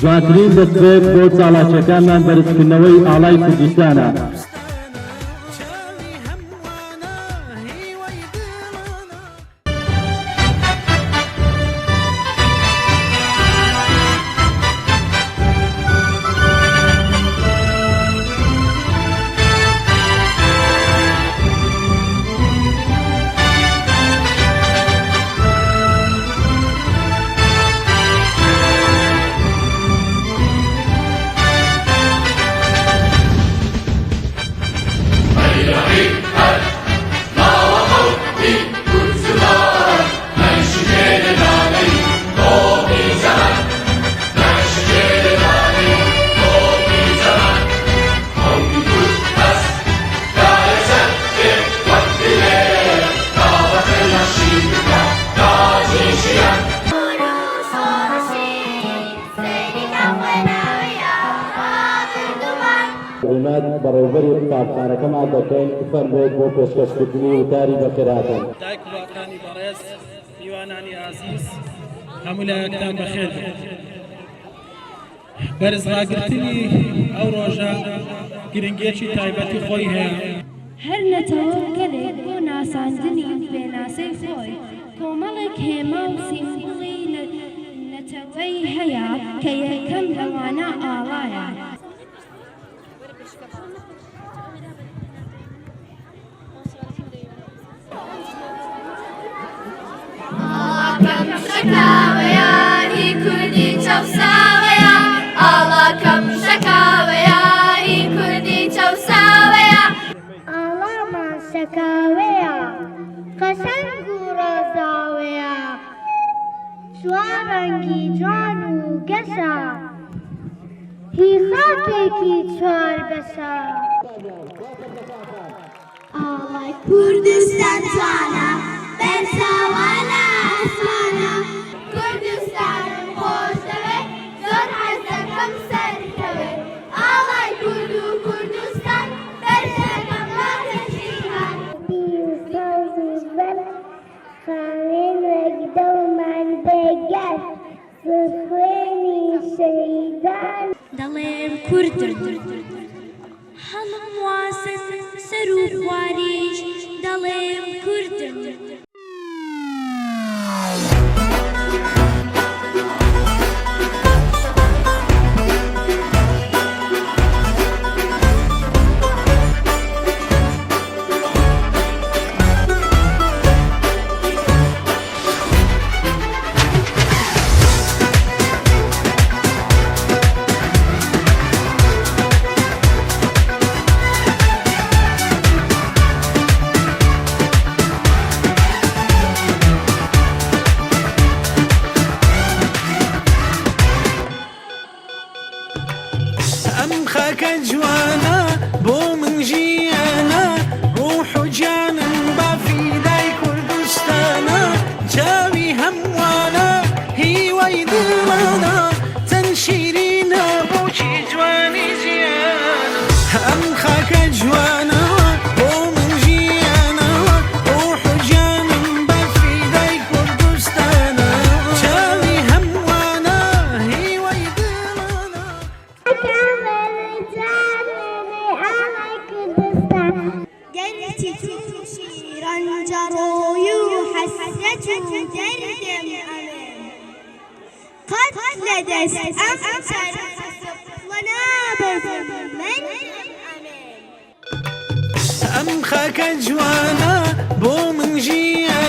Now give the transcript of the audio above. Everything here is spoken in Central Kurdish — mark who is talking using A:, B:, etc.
A: جوانترین دەستپێک بۆ چالاکیەکانمان بەرزکردنەوەی ئاڵای کوردستانە.
B: حکومت بەڕێوەبەری قوتابخانەکەمان دەکەین بفەرموویت بۆ پێشکەشکردنی وتاری بەخێرهاتن.
C: دایک و باوکانی بەڕێز، میوانانی عزیز، هەموو لایەکتان بەخێر بێت. بەرزڕاگرتنی ئەو ڕۆژە گرنگێکی تایبەتی خۆی هەیە.
D: هەر نەتەوە گەلێک بۆ ناساندنی پێناسەی خۆی کۆمەڵێک هێمە و سیمبڵی نەتەوەی هەیە کە یەکەم لەوانە ئاڵایە.
E: ئاڵاکەم شەکاوەیە هی کوردی چەوساوەیە، ئاڵاکەم شەکاوەیە هی کوردی چەوساوەیە،
F: ئاڵامان شەکاوەیە قەشەنگ و ڕۆزاوەیە، چوار ڕەنگی جوان و گەشە هی خاکێکی چوار بەشە.
E: ئاڵای کوردستان جوانە بەرچاوانە ئاسمانە، کوردستانم خۆش دەوێت زۆر حەز دەکەم سەرکەوێت، ئاڵای کورد و کوردستان بەرچەکەم ماتەشیهان.
F: خاوێن وەگدەومان بێگەر بخوێنی شەهیدان
D: دەڵێم کوردم هەڵم واسن سەر و خواریش دەڵێم کوردم.
G: ئەم خاکە جوانە بۆ من ژیانە، ڕوح و جانم بەفیدای کوردستانە، چاوی هەمووانە هیوای دڵانە، چەند شیرینە بۆچی جوانی ژیانە. ئەم خاکە جوانە بۆ من ژیانە، ڕوح و جانم بەفیدای کوردستانە، چاوی هەمووانە هیوای دڵانە.
F: گەنجی تووشی ڕەنجەڕۆی و حەسرەت و دەردم ئەمێن، قەت لەدەست ئەم چەرخە نابەزم من ئەمێن.
G: ئەم خاکە جوانە بۆ من ژیانە،